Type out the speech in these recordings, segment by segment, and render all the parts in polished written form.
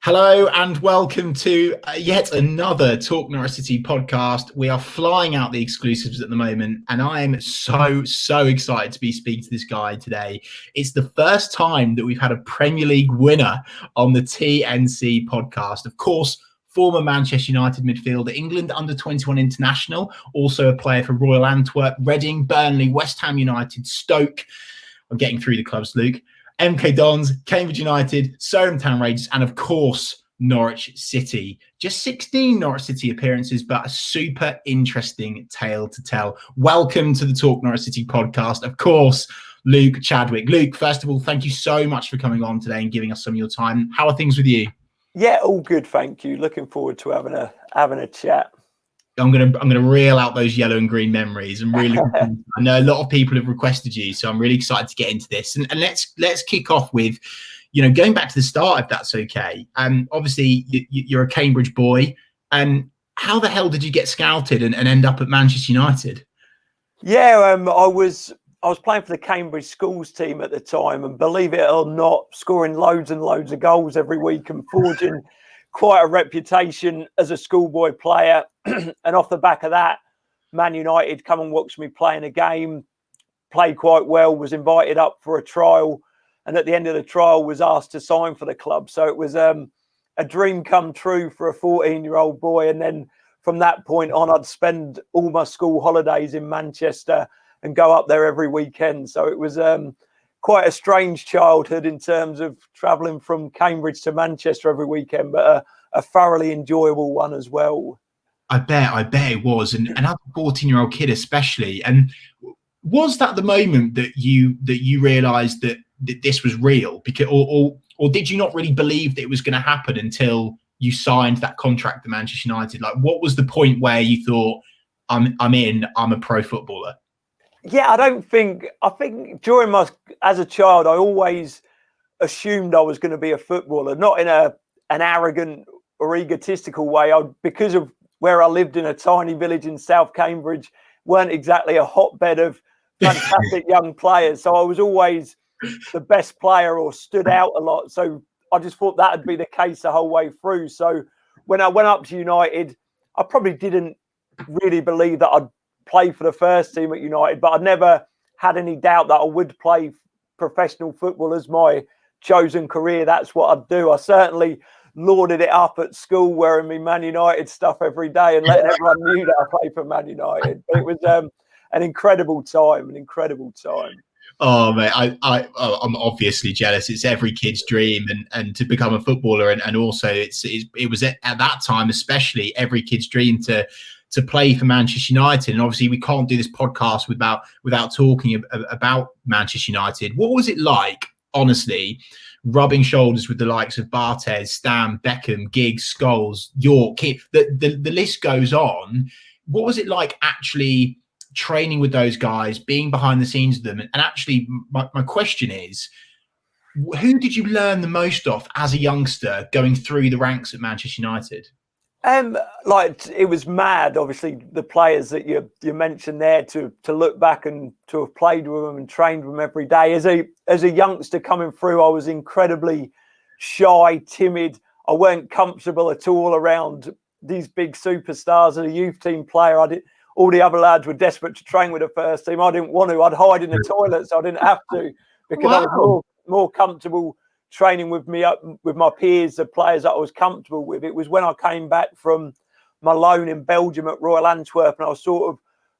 Hello and welcome to yet another Talk Norwich City podcast. We are flying out the exclusives at the moment, and I am so excited to be speaking to this guy today. It's the first time that we've had a Premier League winner on the TNC podcast. Of course, former Manchester United midfielder, England under-21 international, also a player for Royal Antwerp, Reading, Burnley, West Ham United, Stoke. I'm getting through the clubs, Luke. MK Dons, Cambridge United, Surrey Town Rangers, and of course, Norwich City. Just 16 Norwich City appearances, but a super interesting tale to tell. Welcome to the Talk Norwich City podcast. Of course, Luke Chadwick. Luke, first of all, thank you so much for coming on today and giving us some of your time. How are things with you? Yeah, all good, thank you. Looking forward to having a chat. I'm gonna reel out those yellow and green memories. I'm really I know a lot of people have requested you, so I'm really excited to get into this. And let's kick off with, going back to the start, if that's okay. Obviously you're a Cambridge boy. How the hell did you get scouted and end up at Manchester United? Yeah, I was playing for the Cambridge schools team at the time, and believe it or not, scoring loads and loads of goals every week and forging quite a reputation as a schoolboy player. And off the back of that, Man United come and watch me play in a game, played quite well, was invited up for a trial, and at the end of the trial was asked to sign for the club. So it was a dream come true for a 14-year-old boy. And then from that point on, I'd spend all my school holidays in Manchester and go up there every weekend. So it was quite a strange childhood in terms of travelling from Cambridge to Manchester every weekend, but a thoroughly enjoyable one as well. I bet it was, and as a 14-year-old kid especially. And was that the moment that you realised that this was real? Because or did you not really believe that it was going to happen until you signed that contract at Manchester United? Like, what was the point where you thought, I'm a pro footballer? Yeah, I think during as a child, I always assumed I was going to be a footballer, not in an arrogant or egotistical way. Because of where I lived in a tiny village in South Cambridge, weren't exactly a hotbed of fantastic young players. So I was always the best player or stood out a lot. So I just thought that would be the case the whole way through. So when I went up to United, I probably didn't really believe that I'd play for the first team at United, but I never had any doubt that I would play professional football as my chosen career. That's what I'd do. I certainly lauded it up at school, wearing me Man United stuff every day and letting everyone knew that I played for Man United. But it was an incredible time. Oh mate, I'm obviously jealous. It's every kid's dream, and to become a footballer, and also it was at that time especially every kid's dream to play for Manchester United. And obviously we can't do this podcast without talking about Manchester United. What was it like, honestly, rubbing shoulders with the likes of Barthez, Stam, Beckham, Giggs, Scholes, York? The list goes on. What was it like actually training with those guys, being behind the scenes of them? And actually, my question is, who did you learn the most off as a youngster going through the ranks at Manchester United? It was mad, obviously, the players that you mentioned there, to look back and to have played with them and trained with them every day. As a youngster coming through, I was incredibly shy, timid. I weren't comfortable at all around these big superstars. As a youth team player, all the other lads were desperate to train with the first team. I didn't want to. I'd hide in the toilet so I didn't have to, because I was more comfortable training with my peers, the players that I was comfortable with. It was when I came back from my loan in Belgium at Royal Antwerp, and I was sort of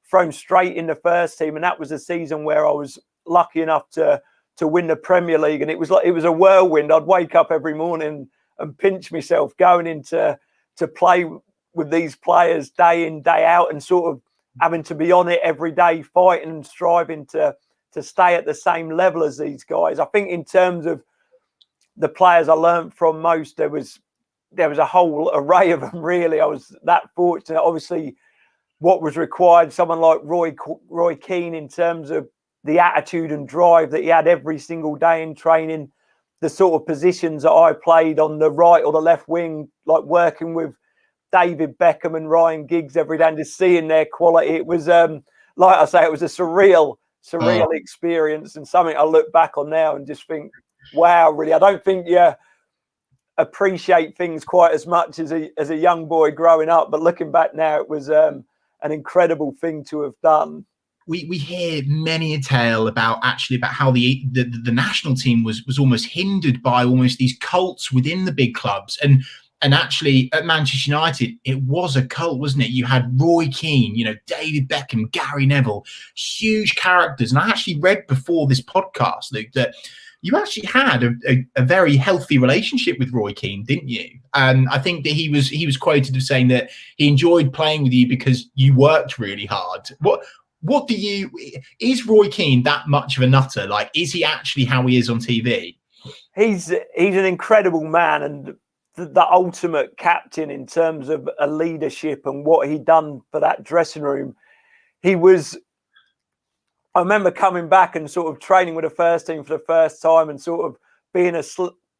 thrown straight in the first team. And that was the season where I was lucky enough to win the Premier League. And it was a whirlwind. I'd wake up every morning and pinch myself going into to play with these players day in, day out, and sort of having to be on it every day, fighting and striving to stay at the same level as these guys. I think in terms of the players I learned from most, there was a whole array of them, really. I was that fortunate. Obviously, what was required, someone like Roy Keane, in terms of the attitude and drive that he had every single day in training, the sort of positions that I played on the right or the left wing, like working with David Beckham and Ryan Giggs every day and just seeing their quality. It was, like I say, it was a surreal experience, and something I look back on now and just think, wow, really. I don't think appreciate things quite as much as a young boy growing up. But looking back now, it was an incredible thing to have done. We hear many a tale about how the national team was almost hindered by almost these cults within the big clubs, and actually at Manchester United it was a cult, wasn't it? You had Roy Keane, David Beckham, Gary Neville, huge characters. And I actually read before this podcast, Luke, that you actually had a very healthy relationship with Roy Keane, didn't you? And I think that he was quoted as saying that he enjoyed playing with you because you worked really hard. Is Roy Keane that much of a nutter? Like, is he actually how he is on TV? He's an incredible man and the ultimate captain in terms of a leadership and what he'd done for that dressing room. I remember coming back and sort of training with the first team for the first time and sort of being a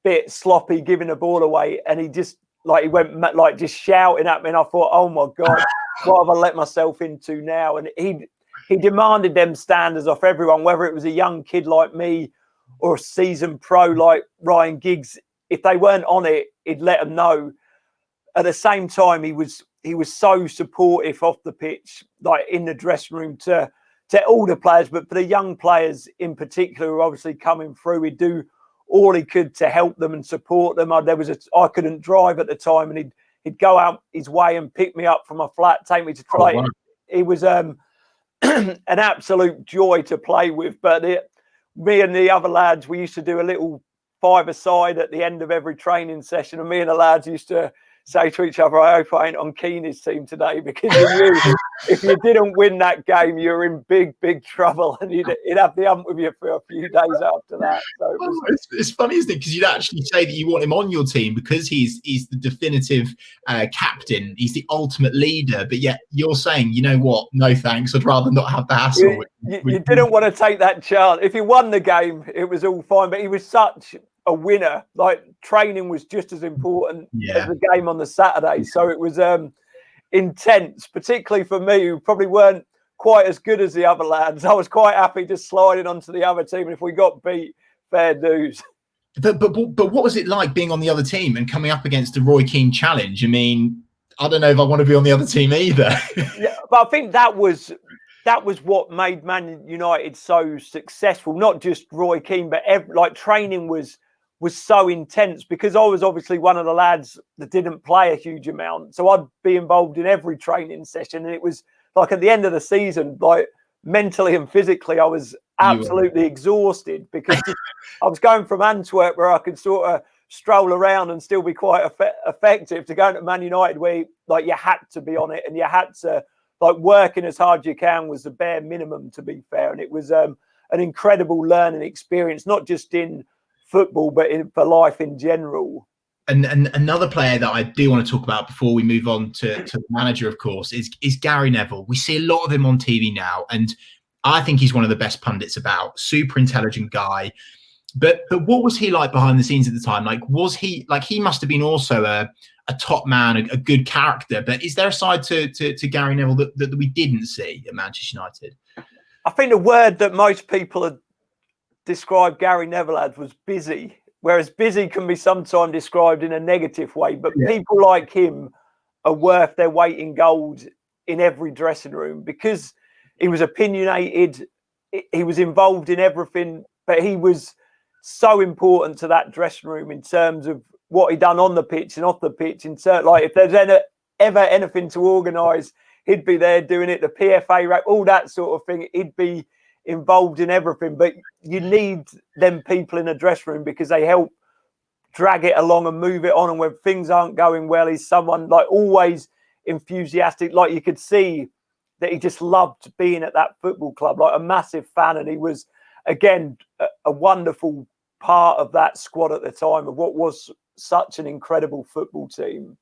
bit sloppy, giving the ball away. And he just he went just shouting at me. And I thought, oh my God, what have I let myself into now? And he demanded them standards off everyone, whether it was a young kid like me or a seasoned pro like Ryan Giggs. If they weren't on it, he'd let them know. At the same time, he was so supportive off the pitch, like in the dressing room to all the players, but for the young players in particular who are obviously coming through, he'd do all he could to help them and support them. I couldn't drive at the time, and he'd go out his way and pick me up from my flat, take me to play. Oh, wow. It was an absolute joy to play with. But me and the other lads, we used to do a little five-a-side at the end of every training session, and me and the lads used to say to each other, I hope I ain't on Keane's team today, because you knew if you didn't win that game, you were in big, big trouble, and he'd have the hump with you for a few days after that. So it's funny, isn't it? Because you'd actually say that you want him on your team because he's the definitive captain, he's the ultimate leader, but yet you're saying, you know what, no thanks, I'd rather not have the hassle. You didn't want to take that chance. If he won the game, it was all fine, but he was such a winner. Like, training was just as important as the game on the Saturday. So it was intense, particularly for me, who probably weren't quite as good as the other lads. I was quite happy just sliding onto the other team. And if we got beat, fair dues. But what was it like being on the other team and coming up against the Roy Keane challenge? I mean, I don't know if I want to be on the other team either. Yeah, but I think that was what made Man United so successful. Not just Roy Keane, but training was so intense, because I was obviously one of the lads that didn't play a huge amount. So I'd be involved in every training session. And it was like at the end of the season, like mentally and physically, I was absolutely exhausted, because I was going from Antwerp, where I could sort of stroll around and still be quite effective, to going to Man United, where you had to be on it and you had to working as hard as you can was the bare minimum, to be fair. And it was an incredible learning experience, not just in football, but for life in general. And another player that I do want to talk about before we move on to the manager, of course, is Gary Neville. We see a lot of him on TV now, and I think he's one of the best pundits about. Super intelligent guy. But what was he like behind the scenes at the time? He must have been also a top man, a good character. But is there a side to Gary Neville that we didn't see at Manchester United? I think the word that most people had described Gary Neville as was busy, whereas busy can be sometimes described in a negative way. But people like him are worth their weight in gold in every dressing room, because he was opinionated, he was involved in everything, but he was so important to that dressing room in terms of what he done on the pitch and off the pitch. If there's ever anything to organise, he'd be there doing it. The PFA rap, all that sort of thing, he'd be involved in everything. But you need them people in the dressing room, because they help drag it along and move it on. And when things aren't going well, he's someone always enthusiastic. You could see that he just loved being at that football club, a massive fan. And he was, again, a wonderful part of that squad at the time of what was such an incredible football team.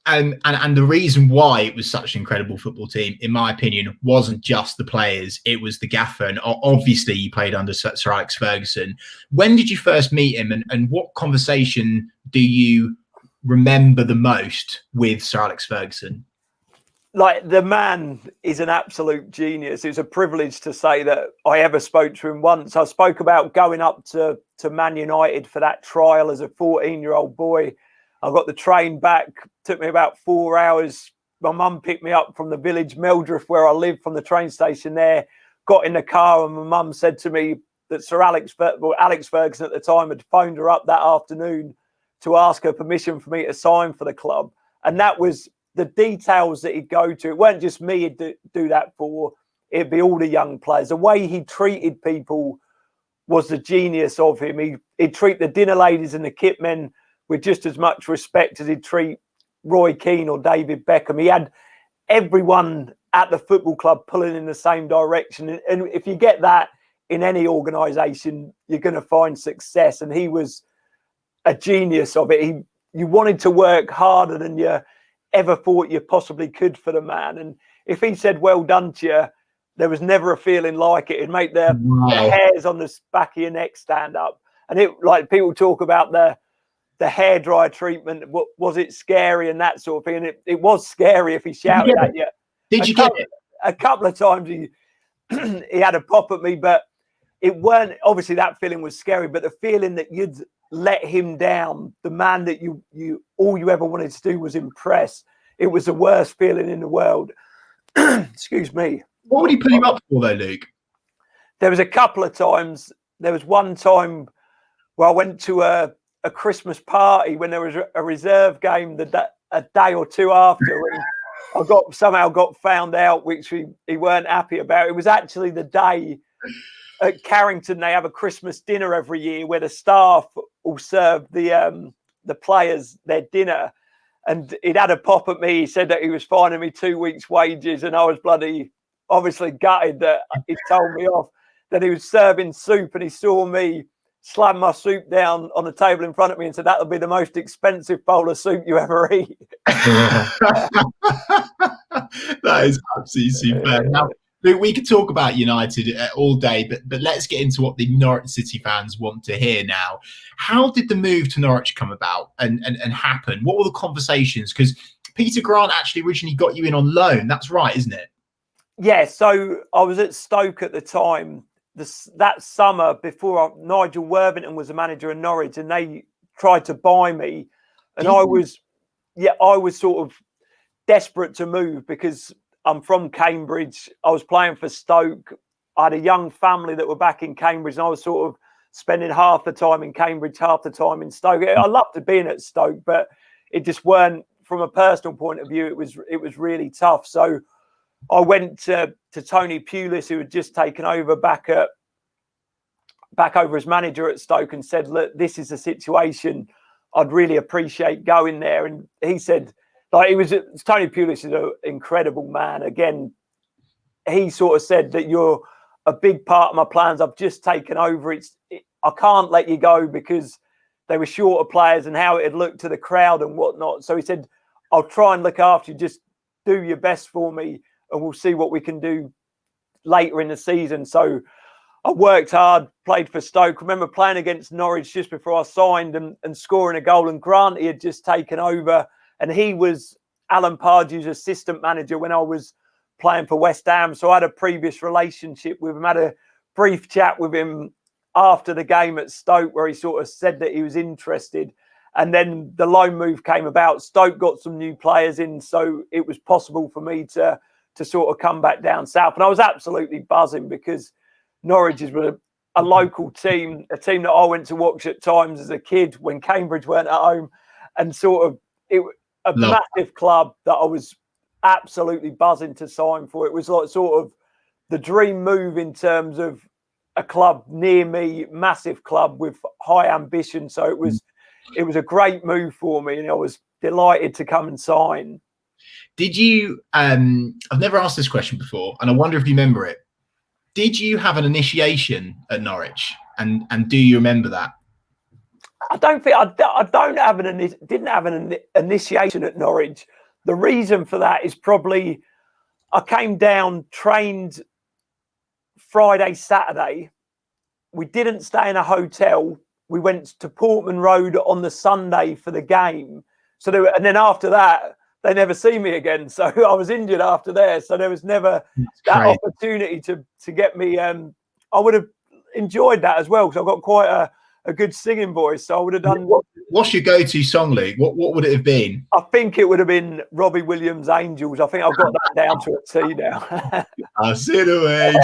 And the reason why it was such an incredible football team, in my opinion, wasn't just the players, it was the gaffer. And obviously you played under Sir Alex Ferguson. When did you first meet him, and what conversation do you remember the most with Sir Alex Ferguson? The man is an absolute genius. It was a privilege to say that I ever spoke to him once. I spoke about going up to Man United for that trial as a 14-year-old boy. I got the train back. Took me about 4 hours. My mum picked me up from the village Meldriff, where I live, from the train station there. Got in the car, and my mum said to me that Alex Ferguson at the time had phoned her up that afternoon to ask her permission for me to sign for the club. And that was the details that he'd go to. It weren't just me he'd do that for. It'd be all the young players. The way he treated people was the genius of him. He'd treat the dinner ladies and the kit men with just as much respect as he'd treat Roy Keane or David Beckham. He had everyone at the football club pulling in the same direction. And if you get that in any organisation, you're going to find success. And he was a genius of it. You wanted to work harder than you ever thought you possibly could for the man. And if he said, well done to you, there was never a feeling like it. It'd make the hairs on the back of your neck stand up. And it, like, people talk about the hairdryer treatment. Was it scary and that sort of thing? And it was scary if he shouted at you. Did you get it? A couple of times he had a pop at me, but it weren't, obviously that feeling was scary, but the feeling that you'd let him down, the man that you all you ever wanted to do was impress, it was the worst feeling in the world. Excuse me. What would he put you up for though, Luke? There was a couple of times. There was one time where I went to a Christmas party when there was a reserve game a day or two after, and I somehow got found out, which he weren't happy about. It was actually the day at Carrington they have a Christmas dinner every year where the staff will serve the players their dinner, and he'd had a pop at me. He said that he was fining me 2 weeks' wages, and I was bloody obviously gutted that he told me off. That he was serving soup, and he saw me slam my soup down on the table in front of me and said, "That'll be the most expensive bowl of soup you ever eat." That is absolutely super. Now, Luke, we could talk about United all day, but let's get into what the Norwich City fans want to hear now. How did the move to Norwich come about and happen? What were the conversations? Because Peter Grant actually originally got you in on loan. That's right, isn't it? Yeah, so I was at Stoke at the time. That summer, before Nigel Worthington was the manager of Norwich, and they tried to buy me, and I was sort of desperate to move because I'm from Cambridge. I was playing for Stoke. I had a young family that were back in Cambridge, and I was sort of spending half the time in Cambridge, half the time in Stoke. I loved being at Stoke, but it just weren't, from a personal point of view, it was really tough. So I went to Tony Pulis, who had just taken over back over as manager at Stoke, and said, "Look, this is a situation. I'd really appreciate going there." And he said, Tony Pulis is an incredible man. Again, he sort of said that you're a big part of my plans. I've just taken over. I can't let you go because they were short of players and how it had looked to the crowd and whatnot. So he said, "I'll try and look after you. Just do your best for me, and we'll see what we can do later in the season." So I worked hard, played for Stoke. I remember playing against Norwich just before I signed and scoring a goal. And Grant, he had just taken over, and he was Alan Pardew's assistant manager when I was playing for West Ham. So I had a previous relationship with him, had a brief chat with him after the game at Stoke where he sort of said that he was interested. And then the loan move came about. Stoke got some new players in, so it was possible for me to sort of come back down south. And I was absolutely buzzing because Norwich is a local team, a team that I went to watch at times as a kid when Cambridge weren't at home, and sort of massive club that I was absolutely buzzing to sign for. It was like sort of the dream move in terms of a club near me, massive club with high ambition. So it was a great move for me, and I was delighted to come and sign. Did you, I've never asked this question before, and I wonder if you remember it. Did you have an initiation at Norwich? And do you remember that? I don't didn't have an initiation at Norwich. The reason for that is probably I came down, trained Friday, Saturday. We didn't stay in a hotel. We went to Portman Road on the Sunday for the game. And then after that, they never see me again. So I was injured after there. So there was never that opportunity to get me. I would have enjoyed that as well because I've got quite a good singing voice. So I would have done. What's your go-to song, Luke? What would it have been? I think it would have been Robbie Williams' Angels. I think I've got that down to a T now. I'll sit away.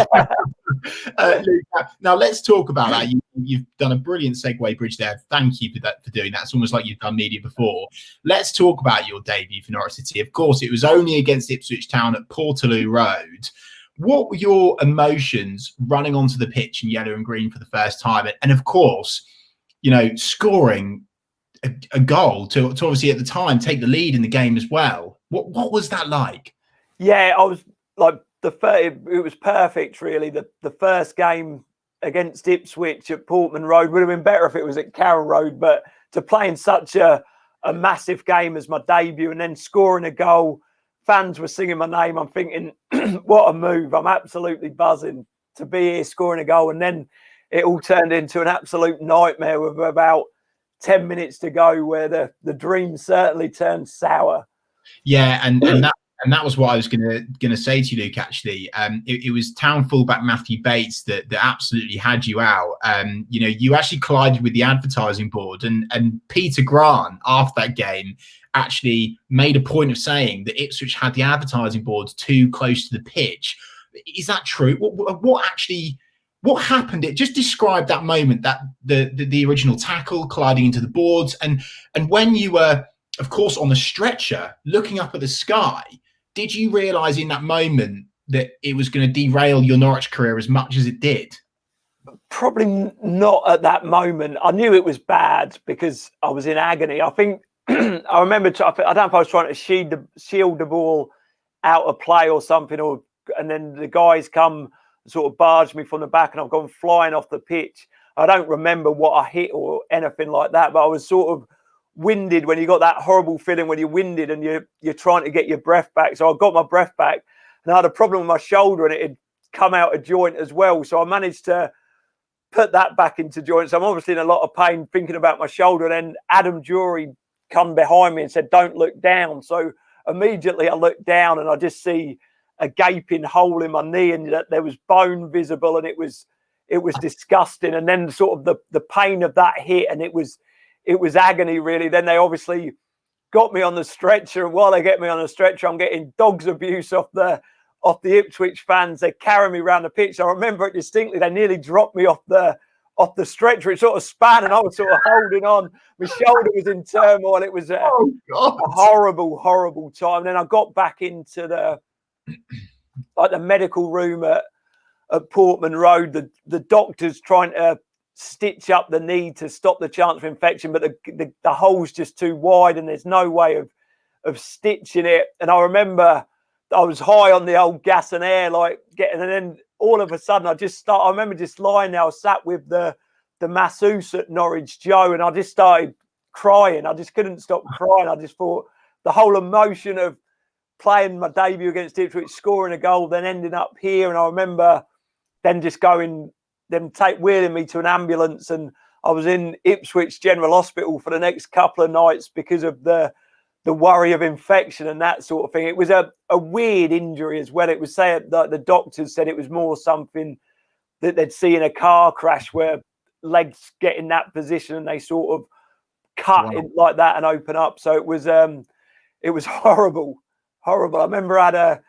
Luke, now let's talk about that. You've done a brilliant segue bridge there. Thank you for doing that. It's almost like you've done media before. Let's talk about your debut for Norwich City. Of course, it was only against Ipswich Town at Portaloo Road. What were your emotions running onto the pitch in yellow and green for the first time? And of course, scoring a goal to obviously at the time take the lead in the game as well. What was that like? Yeah, I was like it was perfect, really. The first game against Ipswich at Portman Road would have been better if it was at Carroll Road, but to play in such a massive game as my debut and then scoring a goal, fans were singing my name. I'm thinking, what a move. I'm absolutely buzzing to be here scoring a goal. And then it all turned into an absolute nightmare with about 10 minutes to go, where the dream certainly turned sour. Yeah, and that was what I was gonna say to you, Luke. Actually, it was Town fullback Matthew Bates that absolutely had you out. You actually collided with the advertising board, and Peter Grant after that game actually made a point of saying that Ipswich had the advertising board too close to the pitch. Is that true? What happened? It just described that moment, that the original tackle colliding into the boards, and when you were, of course, on the stretcher looking up at the sky. Did you realise in that moment that it was going to derail your Norwich career as much as it did? Probably not at that moment. I knew it was bad because I was in agony. I think I remember. I don't know if I was trying to shield the ball out of play or something, and then the guys come sort of barge me from the back, and I've gone flying off the pitch. I don't remember what I hit or anything like that, but I was sort of winded. When you got that horrible feeling when you're winded and you're trying to get your breath back. So I got my breath back, and I had a problem with my shoulder, and it had come out of joint as well. So I managed to put that back into joint. So I'm obviously in a lot of pain thinking about my shoulder. And then Adam Jury come behind me and said, "Don't look down." So immediately I looked down, and I just see a gaping hole in my knee, and that there was bone visible, and it was disgusting. And then sort of the pain of that hit, and it was agony, really. Then they obviously got me on the stretcher, and while they get me on the stretcher, I'm getting dog's abuse off the Ipswich fans. They're carrying me around the pitch. I remember it distinctly. They nearly dropped me off the stretcher. It sort of span, and I was sort of holding on. My shoulder was in turmoil. It was a horrible, horrible time. And then I got back into the medical room at Portman Road. The doctors trying to stitch up the knee to stop the chance of infection, but the hole's just too wide, and there's no way of stitching it. And I remember I was high on the old gas and air, and then all of a sudden I remember just lying there. I was sat with the masseuse at Norwich, Joe, and I just started crying. I just couldn't stop crying. I just thought the whole emotion of playing my debut against Ipswich, scoring a goal, then ending up here. And I remember then just wheeling me to an ambulance, and I was in Ipswich General Hospital for the next couple of nights because of the worry of infection and that sort of thing. It was a weird injury as well. It was said that the doctors said it was more something that they'd see in a car crash, where legs get in that position and they sort of cut it like that and open up. So it was horrible. I remember I had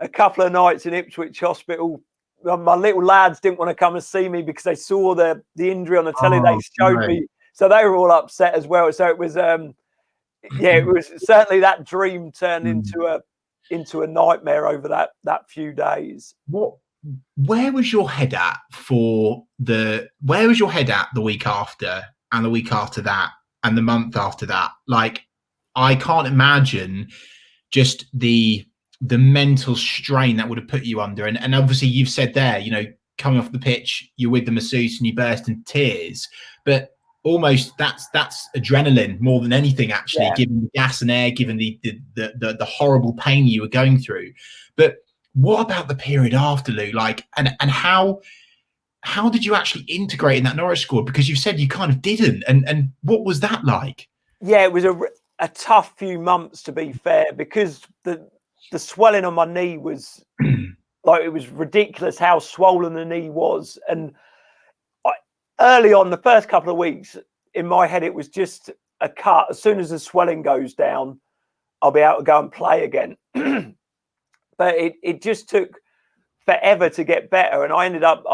a couple of nights in Ipswich Hospital. My little lads didn't want to come and see me because they saw the injury on the telly. They showed me, so they were all upset as well. So it was, it was certainly that dream turned into a nightmare over that few days. Where was your head at the week after, and the week after that, and the month after that? Like, I can't imagine just the mental strain that would have put you under. And obviously you've said there, coming off the pitch, you're with the masseuse and you burst into tears, but almost that's adrenaline more than anything, actually, given the gas and air, given the horrible pain you were going through. But what about the period after, Lou? And how did you actually integrate in that Norwich squad? Because you said you kind of didn't. And what was that like? Yeah, it was a tough few months, to be fair, because the swelling on my knee was it was ridiculous how swollen the knee was. And early on, the first couple of weeks, in my head, it was just a cut. As soon as the swelling goes down, I'll be able to go and play again. But it just took forever to get better. And I ended up,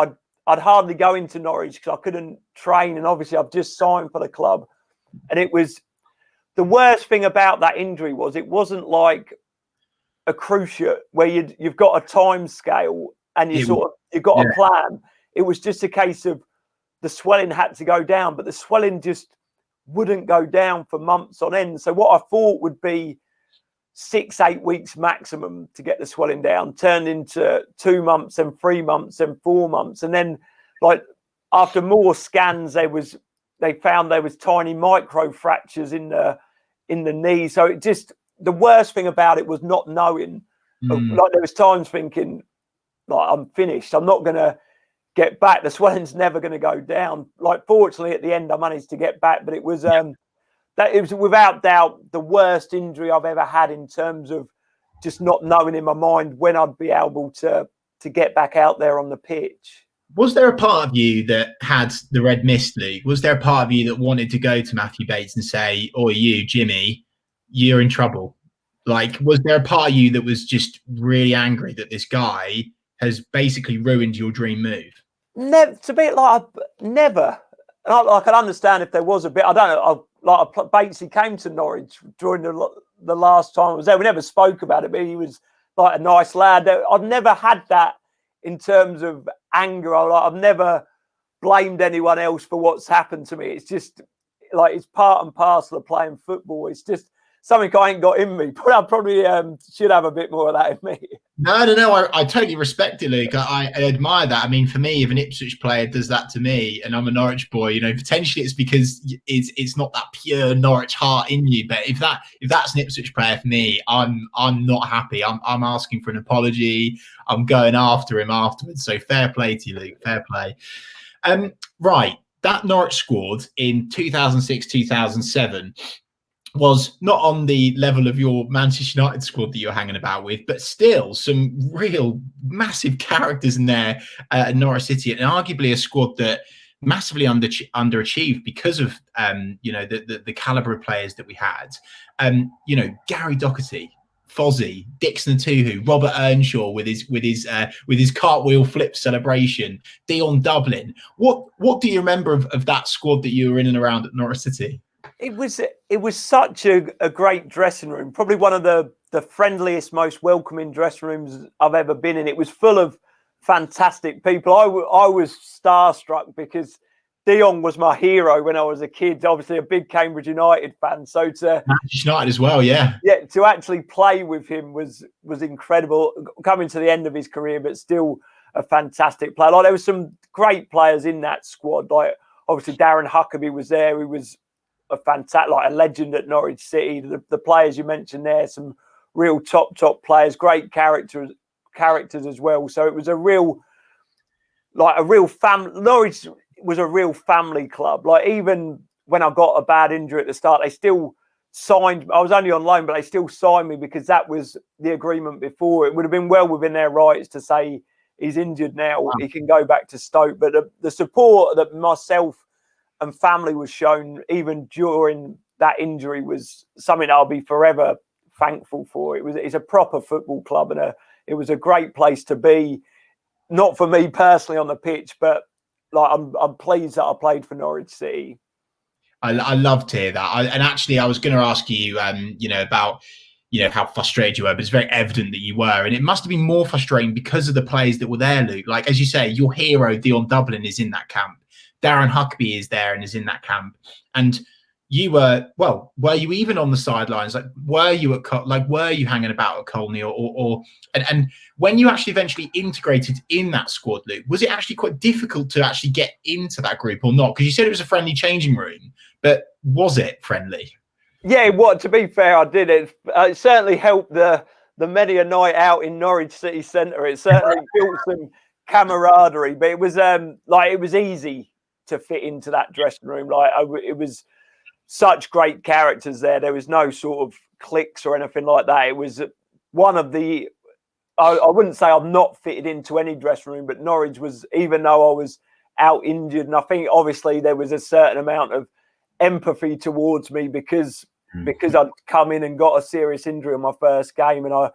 I'd hardly go into Norwich because I couldn't train. And obviously I've just signed for the club. And it was, the worst thing about that injury was it wasn't like a cruciate where you've got a time scale and you've got a plan. It was just a case of the swelling had to go down, but the swelling just wouldn't go down for months on end. So what I thought would be 6-8 weeks maximum to get the swelling down turned into 2 months and 3 months and 4 months. And then like after more scans, they found there was tiny micro fractures in the knee. So it just, the worst thing about it was not knowing. Like there was times thinking, like, I'm finished. I'm not going to get back. The swelling's never going to go down. Like, fortunately, at the end, I managed to get back. But it was it was without doubt the worst injury I've ever had in terms of just not knowing in my mind when I'd be able to get back out there on the pitch. Was there a part of you that had the red mist, Luke? Was there a part of you that wanted to go to Matthew Bates and say, "Oh, you, Jimmy, you're in trouble"? Like, was there a part of you that was just really angry that this guy has basically ruined your dream move? Never. To be like, never. I can understand if there was a bit. I don't know. Batesy came to Norwich during the last time I was there. We never spoke about it, but he was like a nice lad. I've never had that in terms of anger. I've never blamed anyone else for what's happened to me. It's just like it's part and parcel of playing football. It's just something I ain't got in me. But I probably should have a bit more of that in me. No. I totally respect it, Luke. I admire that. I mean, for me, if an Ipswich player does that to me, and I'm a Norwich boy, you know, potentially it's because it's not that pure Norwich heart in you. But if that's an Ipswich player for me, I'm not happy. I'm asking for an apology. I'm going after him afterwards. So fair play to you, Luke. Fair play. Right, that Norwich squad in 2006-2007. was not on the level of your Manchester United squad that you're hanging about with, but still some real massive characters in there at Norwich City, and arguably a squad that massively underachieved because of the caliber of players that we had. Gary Doherty, Fozzie, Dixon Tuhu, Robert Earnshaw with his cartwheel flip celebration, Dion Dublin. What do you remember of that squad that you were in and around at Norwich City? It was such a great dressing room, probably one of the friendliest, most welcoming dressing rooms I've ever been in. It was full of fantastic people. I was starstruck because Dion was my hero when I was a kid, obviously a big Cambridge United fan. So to Manchester United as well, yeah, to actually play with him was incredible. Coming to the end of his career, but still a fantastic player. Like, there were some great players in that squad. Like, obviously Darren Huckabee was there. He was a fantastic, like a legend at Norwich City. The players you mentioned there, some real top players, great characters as well. So it was a real family. Norwich was a real family club. Like, even when I got a bad injury at the start, they still signed. I was only on loan, but they still signed me because that was the agreement before. It would have been well within their rights to say he's injured now, he can go back to Stoke. But the support that myself and family was shown even during that injury was something I'll be forever thankful for. It's a proper football club, and it was a great place to be. Not for me personally on the pitch, but like I'm pleased that I played for Norwich City. I love to hear that. I was going to ask you, about how frustrated you were, but it's very evident that you were, and it must have been more frustrating because of the players that were there, Luke. Like, as you say, your hero Dion Dublin is in that camp. Darren Huckabee is there and is in that camp. And you were you even on the sidelines? Like, were you hanging about at Colney and when you actually eventually integrated in that squad, Luke, was it actually quite difficult to actually get into that group or not? Because you said it was a friendly changing room, but was it friendly? Yeah, to be fair, I did. It certainly helped the many a night out in Norwich City Centre. It certainly built some camaraderie, but it was easy to fit into that dressing room. It was such great characters there. There was no sort of cliques or anything like that. It was one of the, I wouldn't say I've not fitted into any dressing room, but Norwich was, even though I was out injured. And I think obviously there was a certain amount of empathy towards me because I'd come in and got a serious injury on my first game, and I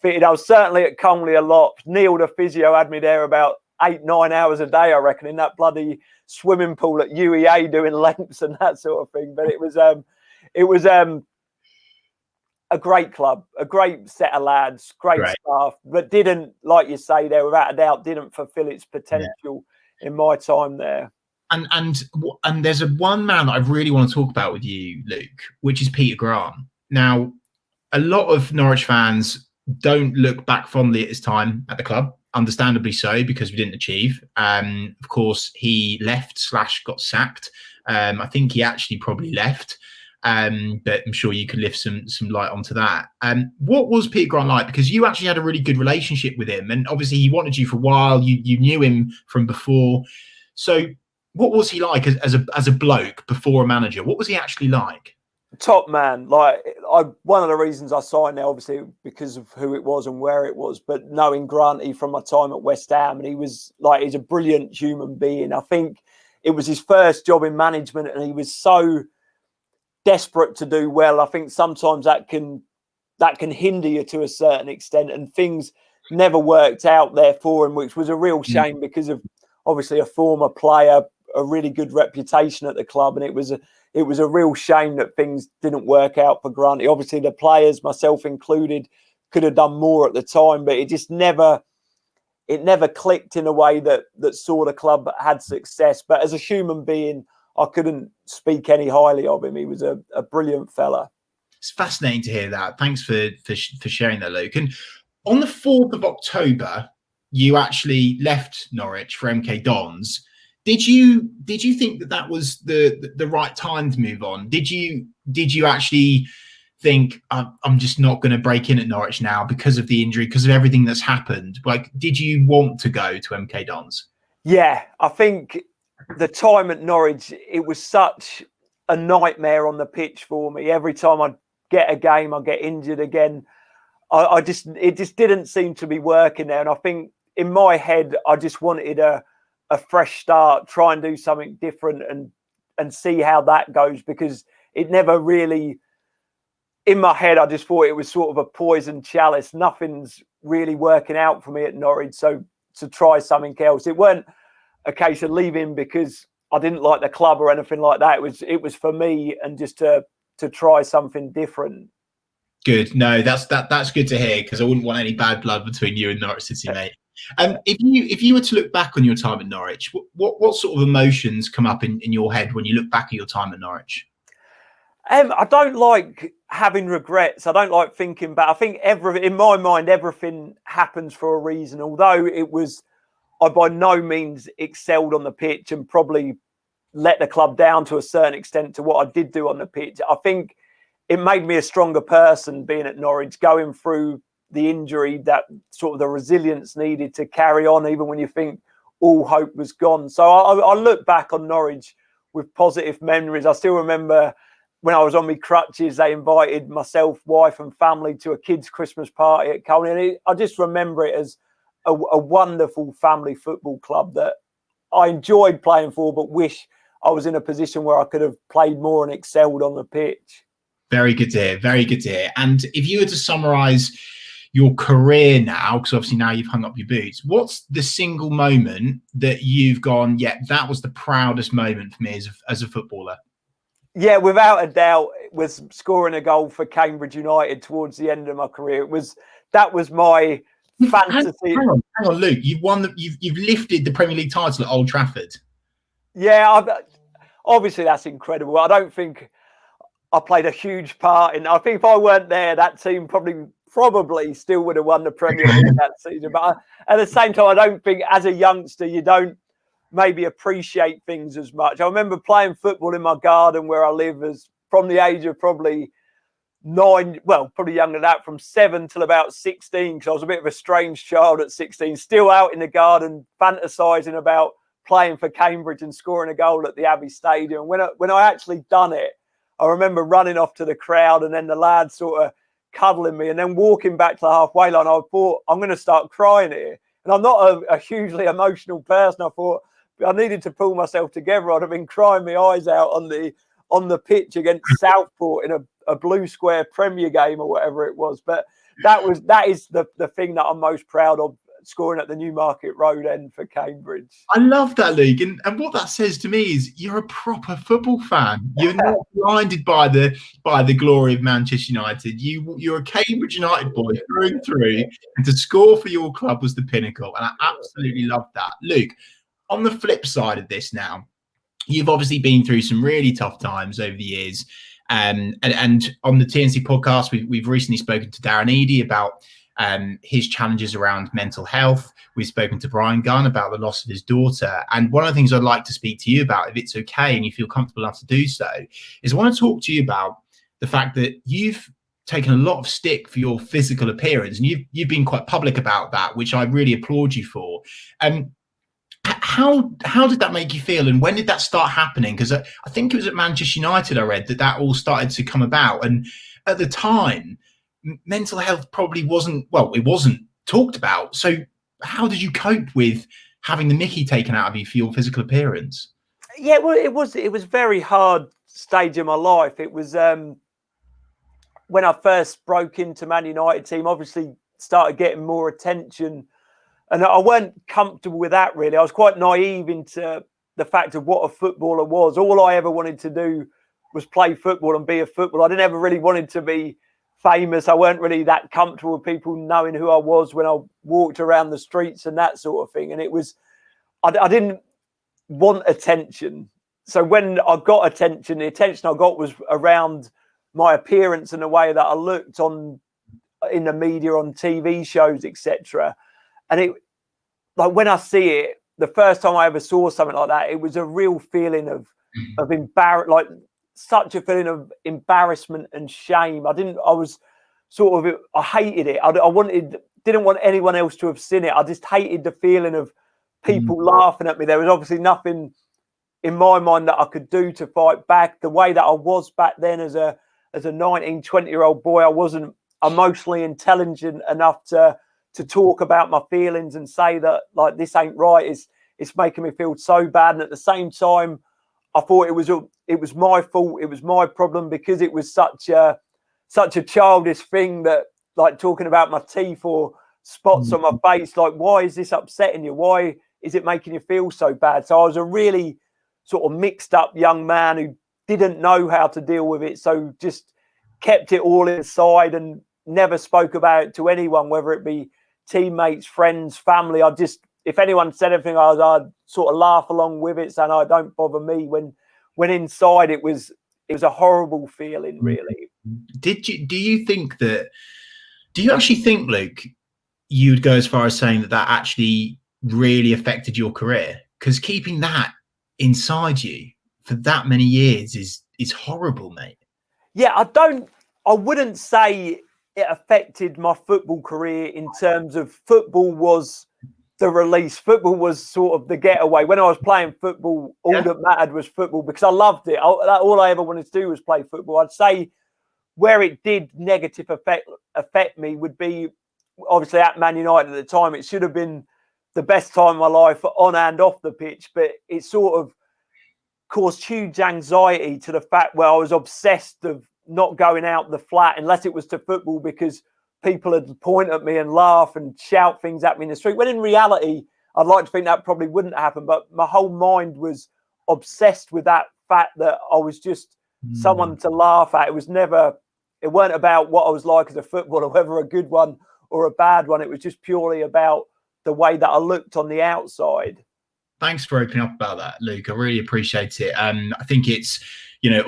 fitted. I was certainly at Conley a lot. Neil, the physio, had me there about 8-9 hours a day, I reckon, in that bloody swimming pool at UEA doing lengths and that sort of thing. But it was a great club, a great set of lads, great staff, but didn't, like you say there, without a doubt, didn't fulfil its potential in my time there. And there's one man that I really want to talk about with you, Luke, which is Peter Grant. Now, a lot of Norwich fans don't look back fondly at his time at the club, understandably so, because we didn't achieve. Of course, he left/got sacked. I think he actually probably left. But I'm sure you could lift some light onto that. What was Peter Grant like? Because you actually had a really good relationship with him, and obviously he wanted you for a while. You knew him from before. So what was he like as a bloke before a manager? What was he actually like? Top man. Like, one of the reasons I signed there, obviously, because of who it was and where it was, but knowing Granty from my time at West Ham, and he's a brilliant human being. I think it was his first job in management, and he was so desperate to do well. I think sometimes that can hinder you to a certain extent, and things never worked out there for him, which was a real shame because of obviously a former player, a really good reputation at the club, and it was a real shame that things didn't work out for Granty. Obviously, the players, myself included, could have done more at the time, but it just never clicked in a way that saw the club had success. But as a human being, I couldn't speak any highly of him. He was a brilliant fella. It's fascinating to hear that. Thanks for sharing that, Luke. And on the 4th of October, you actually left Norwich for MK Dons. Did you think that was the right time to move on? Did you actually think I'm just not going to break in at Norwich now because of the injury, because of everything that's happened? Like, did you want to go to MK Dons? Yeah, I think the time at Norwich, it was such a nightmare on the pitch for me. Every time I'd get a game, I'd get injured again. It just didn't seem to be working there. And I think in my head, I just wanted a fresh start, try and do something different and see how that goes, because it never really, in my head, I just thought it was sort of a poison chalice. Nothing's really working out for me at Norwich. So to try something else, it weren't a case of leaving because I didn't like the club or anything like that. It was for me, and just to try something different. Good. No, that's good to hear, because I wouldn't want any bad blood between you and Norwich City, mate. If you were to look back on your time at Norwich, what sort of emotions come up in your head when you look back at your time at Norwich? I don't like having regrets. I don't like thinking back. I think in my mind, everything happens for a reason. Although I by no means excelled on the pitch and probably let the club down to a certain extent to what I did do on the pitch, I think it made me a stronger person being at Norwich, going through the injury, that sort of the resilience needed to carry on even when you think all hope was gone. So I look back on Norwich with positive memories. I still remember when I was on my crutches, they invited myself, wife and family to a kids' Christmas party at Keane. And I just remember it as a wonderful family football club that I enjoyed playing for, but wish I was in a position where I could have played more and excelled on the pitch. Very good to hear. Very good to hear. And if you were to summarise your career now, because obviously now you've hung up your boots, what's the single moment that you've gone, yeah, that was the proudest moment for me as a footballer? Yeah, without a doubt, it was scoring a goal for Cambridge United towards the end of my career. That was my fantasy. Hang on, Luke. You've lifted the Premier League title at Old Trafford. Yeah, obviously that's incredible. I don't think I played a huge part in. I think if I weren't there, that team probably still would have won the Premier League that season. But at the same time, I don't think as a youngster you don't maybe appreciate things as much. I remember playing football in my garden where I live as from the age of probably 9, well, probably younger than that, from 7 till about 16, because I was a bit of a strange child at 16, still out in the garden fantasising about playing for Cambridge and scoring a goal at the Abbey Stadium. When I actually done it, I remember running off to the crowd and then the lads sort of cuddling me and then walking back to the halfway line. I thought, I'm going to start crying here. And I'm not a hugely emotional person. I thought, I needed to pull myself together. I'd have been crying my eyes out on the pitch against Southport in a blue square Premier game or whatever it was. But that is the thing that I'm most proud of, scoring at the Newmarket Road end for Cambridge. I love that, Luke. And what that says to me is you're a proper football fan. You're not blinded by the glory of Manchester United. You're a Cambridge United boy through and through, and to score for your club was the pinnacle. And I absolutely love that. Luke, on the flip side of this now, you've obviously been through some really tough times over the years. And on the TNC podcast, we've recently spoken to Darren Eadie about his challenges around mental health. We've spoken to Brian Gunn about the loss of his daughter. And one of the things I'd like to speak to you about, if it's okay and you feel comfortable enough to do so, is I want to talk to you about the fact that you've taken a lot of stick for your physical appearance, and you've been quite public about that, which I really applaud you for. How did that make you feel, and when did that start happening? Because I think it was at Manchester United I read that all started to come about, and at the time mental health probably wasn't talked about. So how did you cope with having the mickey taken out of you for your physical appearance? Yeah, well, it was very hard stage of my life. It was when I first broke into Man United team, obviously started getting more attention, and I weren't comfortable with that really. I was quite naive into the fact of what a footballer was. All I ever wanted to do was play football and be a footballer. I didn't ever really wanted to be famous. I weren't really that comfortable with people knowing who I was when I walked around the streets and that sort of thing. And it was, I didn't want attention. So when I got attention, the attention I got was around my appearance and the way that I looked in the media, on TV shows, etc. And it, like when I see it, the first time I ever saw something like that, it was a real feeling of such a feeling of embarrassment and shame. I hated it. Didn't want anyone else to have seen it. I just hated the feeling of people laughing at me. There was obviously nothing in my mind that I could do to fight back. The way that I was back then as a 19, 20-year-old boy, I wasn't emotionally intelligent enough to talk about my feelings and say that, like, this ain't right. It's making me feel so bad. And at the same time, I thought it was my fault. It was my problem, because it was such a childish thing, that, like, talking about my teeth or spots on my face. Like, why is this upsetting you? Why is it making you feel so bad? So I was a really sort of mixed up young man who didn't know how to deal with it. So just kept it all inside and never spoke about it to anyone, whether it be teammates, friends, family. If anyone said anything, I'd sort of laugh along with it, saying, "Oh, don't bother me." When inside it was a horrible feeling, really. Do you actually think, Luke, you'd go as far as saying that actually really affected your career? Because keeping that inside you for that many years is horrible, mate. Yeah, I wouldn't say it affected my football career in terms of football was the release. Football was sort of the getaway. When I was playing football, all that mattered was football, because I loved it. All I ever wanted to do was play football. I'd say where it did negative affect me would be obviously at Man United at the time. It should have been the best time of my life on and off the pitch, but it sort of caused huge anxiety to the fact where I was obsessed of not going out the flat unless it was to football, because people would point at me and laugh and shout things at me in the street, when in reality, I'd like to think that probably wouldn't happen. But my whole mind was obsessed with that fact that I was just someone to laugh at. It weren't about what I was like as a footballer, whether a good one or a bad one. It was just purely about the way that I looked on the outside. Thanks for opening up about that, Luke. I really appreciate it. I think it's,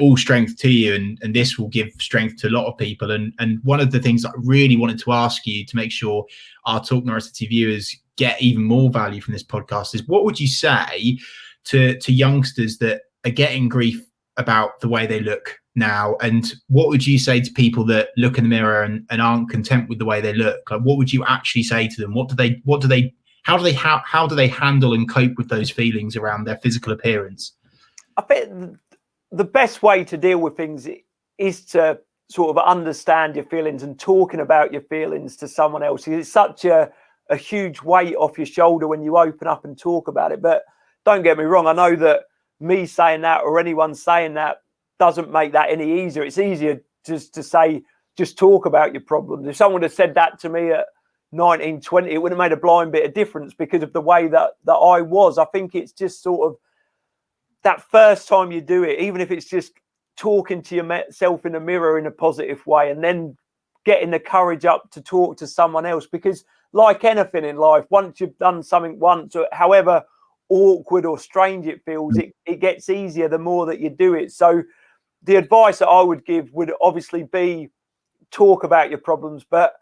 all strength to you, and this will give strength to a lot of people. And one of the things that I really wanted to ask you to make sure our Talk Norwich City viewers get even more value from this podcast is, what would you say to youngsters that are getting grief about the way they look now? And what would you say to people that look in the mirror and aren't content with the way they look? Like, what would you actually say to them? How do they handle and cope with those feelings around their physical appearance? I think the best way to deal with things is to sort of understand your feelings, and talking about your feelings to someone else. It's such a huge weight off your shoulder when you open up and talk about it. But don't get me wrong. I know that me saying that or anyone saying that doesn't make that any easier. It's easier just to say, just talk about your problems. If someone had said that to me at 19, 20, it would have made a blind bit of difference because of the way that I was. I think it's just sort of that first time you do it, even if it's just talking to yourself in the mirror in a positive way, and then getting the courage up to talk to someone else. Because like anything in life, once you've done something once, or however awkward or strange it feels, it gets easier the more that you do it. So the advice that I would give would obviously be talk about your problems, but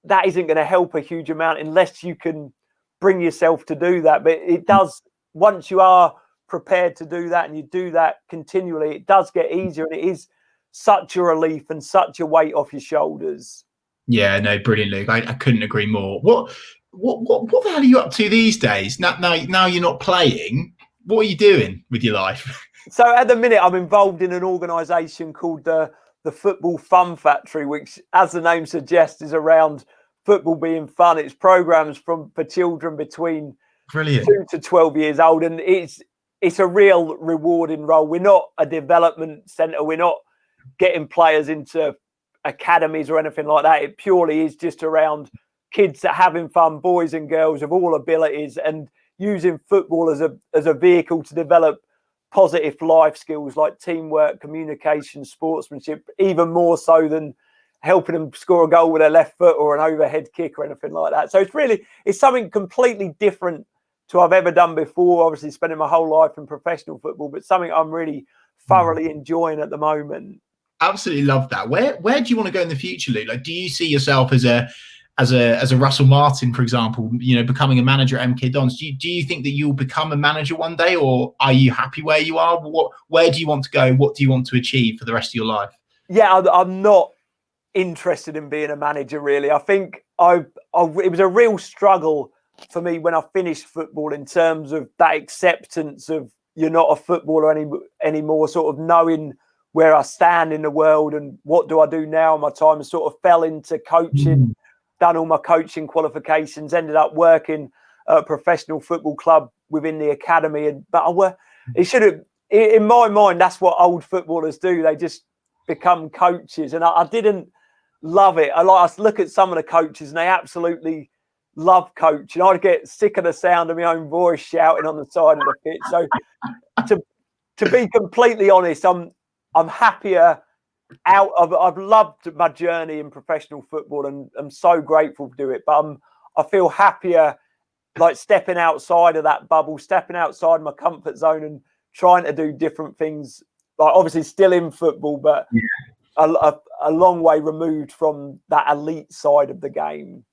that isn't going to help a huge amount unless you can bring yourself to do that. But it does, once you are prepared to do that and you do that continually, it does get easier, and it is such a relief and such a weight off your shoulders. Yeah, no, brilliant, Luke. I couldn't agree more. What the hell are you up to these days? Now you're not playing. What are you doing with your life? So at the minute, I'm involved in an organisation called the Football Fun Factory, which, as the name suggests, is around football being fun. It's programs for children between 2 to 12 years old, and it's a real rewarding role. We're not a development centre. We're not getting players into academies or anything like that. It purely is just around kids that are having fun, boys and girls of all abilities, and using football as a vehicle to develop positive life skills like teamwork, communication, sportsmanship, even more so than helping them score a goal with their left foot or an overhead kick or anything like that. So it's something completely different to I've ever done before, obviously spending my whole life in professional football, but something I'm really thoroughly enjoying at the moment. Absolutely love that. Where do you want to go in the future, Luke? Like, do you see yourself as a Russell Martin, for example, becoming a manager at MK Dons? Do you think that you'll become a manager one day, or are you happy where you are? Where do you want to go? What do you want to achieve for the rest of your life? Yeah, I'm not interested in being a manager, really. I think it was a real struggle for me when I finished football in terms of that acceptance of you're not a footballer anymore, sort of knowing where I stand in the world and what do I do now in my time, and sort of fell into coaching. Done all my coaching qualifications, ended up working at a professional football club within the academy. But it should have, in my mind, that's what old footballers do. They just become coaches. And I didn't love it. I look at some of the coaches and they absolutely love coaching. I'd get sick of the sound of my own voice shouting on the side of the pitch. So to be completely honest, I'm happier I've loved my journey in professional football and I'm so grateful to do it. But I feel happier like stepping outside of that bubble, stepping outside my comfort zone and trying to do different things. Like obviously still in football, but a long way removed from that elite side of the game.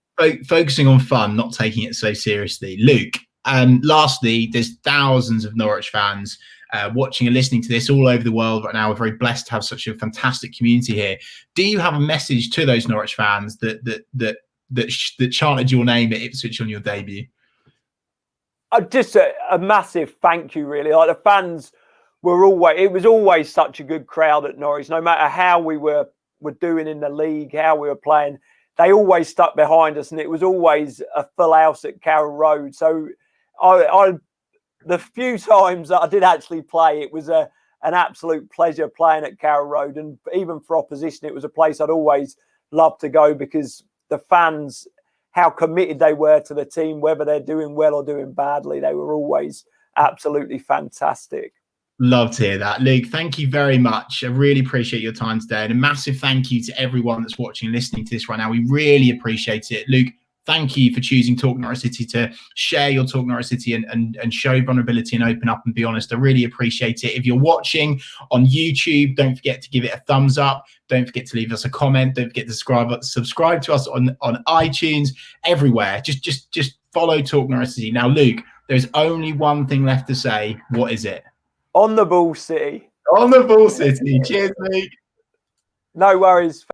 Focusing on fun, not taking it so seriously. Luke, lastly, there's thousands of Norwich fans watching and listening to this all over the world right now. We're very blessed to have such a fantastic community here. Do you have a message to those Norwich fans that chanted your name at Ipswich on your debut? Just a massive thank you, really. Like the fans it was always such a good crowd at Norwich. No matter how we were doing in the league, how we were playing, they always stuck behind us, and it was always a full house at Carroll Road. So the few times that I did actually play, it was an absolute pleasure playing at Carroll Road. And even for opposition, it was a place I'd always loved to go because the fans, how committed they were to the team, whether they're doing well or doing badly, they were always absolutely fantastic. Love to hear that. Luke, thank you very much. I really appreciate your time today. And a massive thank you to everyone that's watching and listening to this right now. We really appreciate it. Luke, thank you for choosing Talk Norwich City to share your Talk Norwich City and show vulnerability and open up and be honest. I really appreciate it. If you're watching on YouTube, don't forget to give it a thumbs up. Don't forget to leave us a comment. Don't forget to subscribe to us on iTunes, everywhere. Just follow Talk Norwich City. Now, Luke, there's only one thing left to say. What is it? On the ball, City. On the ball, City. Cheers, Luke. No worries.